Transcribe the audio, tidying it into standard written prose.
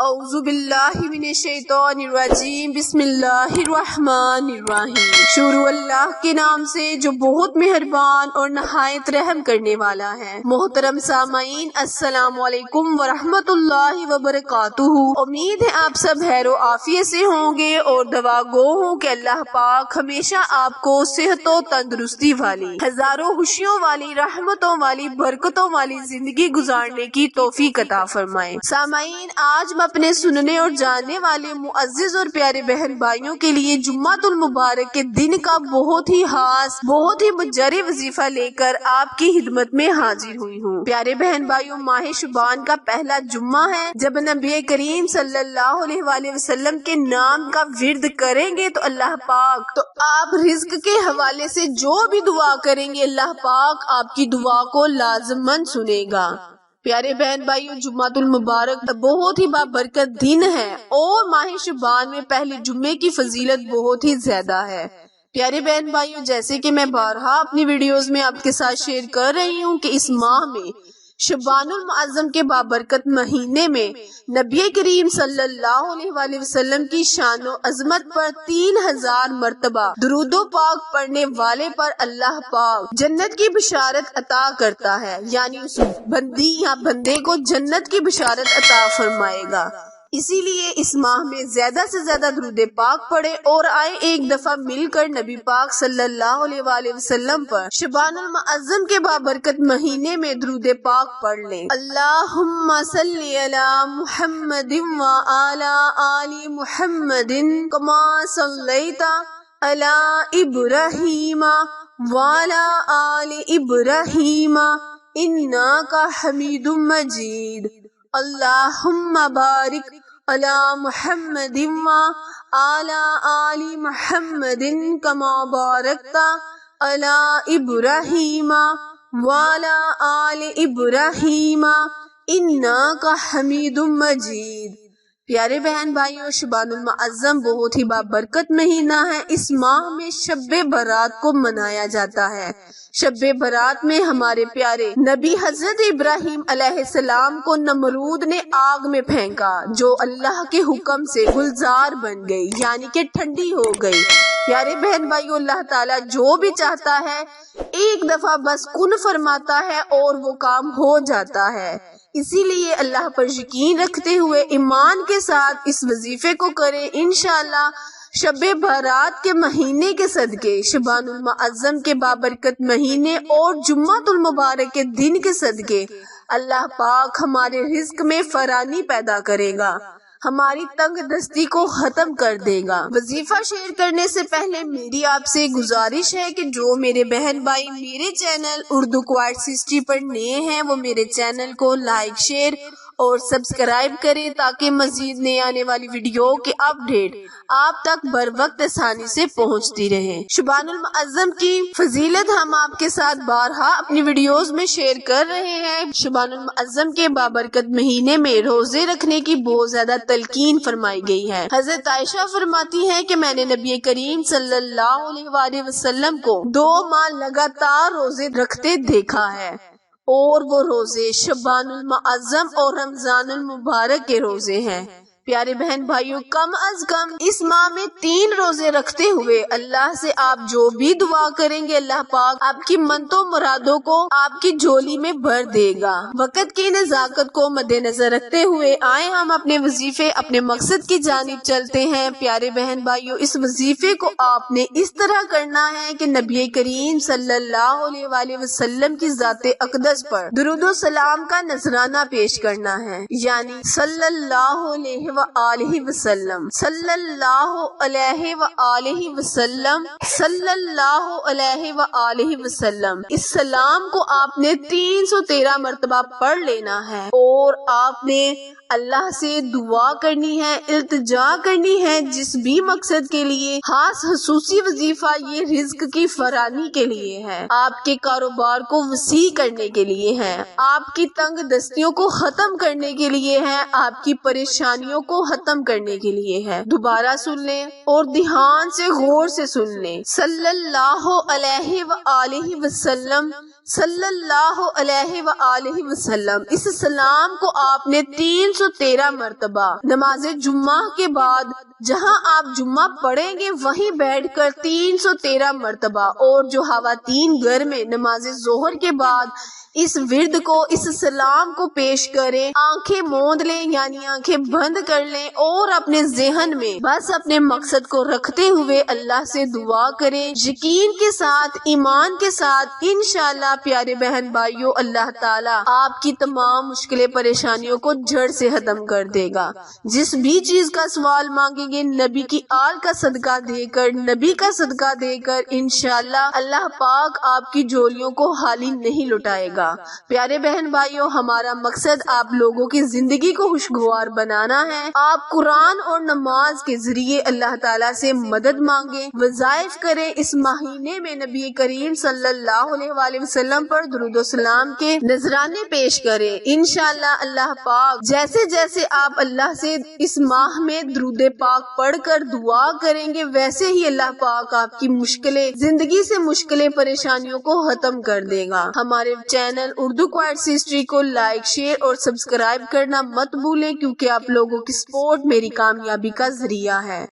اعوذ باللہ من الشیطان الرجیم بسم اللہ الرحمن الرحیم۔ شروع اللہ کے نام سے جو بہت مہربان اور نہایت رحم کرنے والا ہے۔ محترم سامعین، السلام علیکم ورحمۃ اللہ وبرکاتہ۔ امید ہے آپ سب خیر و عافیت سے ہوں گے اور دعا گو ہوں کہ اللہ پاک ہمیشہ آپ کو صحت و تندرستی والی، ہزاروں خوشیوں والی، رحمتوں والی، برکتوں والی زندگی گزارنے کی توفیق عطا فرمائے۔ سامعین، آج اپنے سننے اور جاننے والے معزز اور پیارے بہن بھائیوں کے لیے جمعۃ المبارک کے دن کا بہت ہی خاص، بہت ہی مجری وظیفہ لے کر آپ کی خدمت میں حاضر ہوئی ہوں۔ پیارے بہن بھائیوں، ماہ شعبان کا پہلا جمعہ ہے۔ جب نبی کریم صلی اللہ علیہ وآلہ وسلم کے نام کا ورد کریں گے تو اللہ پاک تو آپ رزق کے حوالے سے جو بھی دعا کریں گے اللہ پاک آپ کی دعا کو لازماً سنے گا۔ پیارے بہن بھائیوں، جمعۃ المبارک بہت ہی بابرکت دن ہے اور ماہ شعبان میں پہلے جمعے کی فضیلت بہت ہی زیادہ ہے۔ پیارے بہن بھائیوں، جیسے کہ میں بارہا اپنی ویڈیوز میں آپ کے ساتھ شیئر کر رہی ہوں کہ اس ماہ میں شعبان المعظم کے بابرکت مہینے میں نبی کریم صلی اللہ علیہ وآلہ وسلم کی شان و عظمت پر 3000 مرتبہ درود و پاک پڑھنے والے پر اللہ پاک جنت کی بشارت عطا کرتا ہے، یعنی اس بندی یا بندے کو جنت کی بشارت عطا فرمائے گا۔ اسی لیے اس ماہ میں زیادہ سے زیادہ درود پاک پڑھے اور آئے ایک دفعہ مل کر نبی پاک صلی اللہ علیہ وآلہ وسلم پر شعبان المعظم کے بابرکت مہینے میں درود پاک پڑھ لیں۔ اللہم صلی علی محمد وعلی آل محمد کما صلیت علی ابراہیم وعلی آل ابراہیم انک حمید مجید۔ اللہم بارک علی محمد وعلی آل محمد کما بارکت علی ابراہیم وعلی آل ابراہیم انک حمید مجید۔ پیارے بہن بھائیوں، شعبان المعظم بہت ہی بابرکت مہینہ ہے۔ اس ماہ میں شب برات کو منایا جاتا ہے۔ شب برات میں ہمارے پیارے نبی حضرت ابراہیم علیہ السلام کو نمرود نے آگ میں پھینکا، جو اللہ کے حکم سے گلزار بن گئی، یعنی کہ ٹھنڈی ہو گئی۔ پیارے بہن بھائیوں، اللہ تعالیٰ جو بھی چاہتا ہے ایک دفعہ بس کن فرماتا ہے اور وہ کام ہو جاتا ہے۔ اسی لیے اللہ پر یقین رکھتے ہوئے ایمان کے ساتھ اس وظیفے کو کریں۔ انشاءاللہ شب برات کے مہینے کے صدقے، شعبان المعظم کے بابرکت مہینے اور جمعۃ المبارک کے دن کے صدقے اللہ پاک ہمارے رزق میں فراانی پیدا کرے گا، ہماری تنگ دستی کو ختم کر دے گا۔ وظیفہ شیئر کرنے سے پہلے میری آپ سے گزارش ہے کہ جو میرے بہن بھائی میرے چینل اردو کوائٹ 60 پر نئے ہیں وہ میرے چینل کو لائک، شیئر اور سبسکرائب کریں تاکہ مزید نئے آنے والی ویڈیو کے اپڈیٹ آپ تک بر وقت آسانی سے پہنچتی رہے۔ شعبان المعظم کی فضیلت ہم آپ کے ساتھ بارہا اپنی ویڈیوز میں شیئر کر رہے ہیں۔ شعبان المعظم کے بابرکت مہینے میں روزے رکھنے کی بہت زیادہ تلقین فرمائی گئی ہے۔ حضرت عائشہ فرماتی ہے کہ میں نے نبی کریم صلی اللہ علیہ وآلہ وسلم کو 2 ماہ لگاتار روزے رکھتے دیکھا ہے، اور وہ روزے شعبان المعظم اور رمضان المبارک کے روزے ہیں۔ پیارے بہن بھائیوں، کم از کم اس ماہ میں 3 روزے رکھتے ہوئے اللہ سے آپ جو بھی دعا کریں گے اللہ پاک آپ کی منتوں مرادوں کو آپ کی جھولی میں بھر دے گا۔ وقت کی نزاکت کو مد نظر رکھتے ہوئے آئے ہم اپنے وظیفے، اپنے مقصد کی جانب چلتے ہیں۔ پیارے بہن بھائیوں، اس وظیفے کو آپ نے اس طرح کرنا ہے کہ نبی کریم صلی اللہ علیہ وآلہ وسلم کی ذات اقدس پر درود و سلام کا نذرانہ پیش کرنا ہے، یعنی صلی اللہ علیہ وآلہ وسلم، صلی اللہ علیہ وآلہ وسلم، صلی اللہ علیہ وآلہ وسلم۔ اس سلام کو آپ نے 313 مرتبہ پڑھ لینا ہے اور آپ نے اللہ سے دعا کرنی ہے، التجا کرنی ہے جس بھی مقصد کے لیے۔ خاص خصوصی وظیفہ یہ رزق کی فراانی کے لیے ہے، آپ کے کاروبار کو وسیع کرنے کے لیے ہے، آپ کی تنگ دستیوں کو ختم کرنے کے لیے ہے، آپ کی پریشانیوں کو ختم کرنے کے لیے ہے۔ دوبارہ سن لیں اور دھیان سے غور سے سن لیں۔ صلی اللہ علیہ وآلہ وسلم، صلی اللہ علیہ وآلہ وسلم۔ اس سلام کو آپ نے 313 مرتبہ نماز جمعہ کے بعد جہاں آپ جمعہ پڑھیں گے وہیں بیٹھ کر 313 مرتبہ، اور جو خواتین گھر میں نماز ظہر کے بعد اس ورد کو، اس سلام کو پیش کریں، آنکھیں موند لیں یعنی آنکھیں بند کر لیں، اور اپنے ذہن میں بس اپنے مقصد کو رکھتے ہوئے اللہ سے دعا کریں، یقین کے ساتھ، ایمان کے ساتھ، انشاءاللہ پیارے بہن بھائیوں، اللہ تعالیٰ آپ کی تمام مشکلیں پریشانیوں کو جڑ سے ختم کر دے گا۔ جس بھی چیز کا سوال مانگیں گے نبی کی آل کا صدقہ دے کر، نبی کا صدقہ دے کر، انشاءاللہ اللہ پاک آپ کی جھولیوں کو خالی نہیں لوٹائے گا۔ پیارے بہن بھائیوں، ہمارا مقصد آپ لوگوں کی زندگی کو خوشگوار بنانا ہے۔ آپ قرآن اور نماز کے ذریعے اللہ تعالیٰ سے مدد مانگیں، وظائف کریں، اس مہینے میں نبی کریم صلی اللہ علیہ وآلہ وسلم پر درود و سلام کے نذرانے پیش کریں۔ انشاءاللہ اللہ پاک جیسے جیسے آپ اللہ سے اس ماہ میں درود پاک پڑھ کر دعا کریں گے، ویسے ہی اللہ پاک آپ کی مشکلیں، زندگی سے مشکلیں، پریشانیوں کو ختم کر دے گا۔ ہمارے چینل اردو کوائٹس ہسٹری کو لائک، شیئر اور سبسکرائب کرنا مت بھولیں، کیونکہ آپ لوگوں کی سپورٹ میری کامیابی کا ذریعہ ہے۔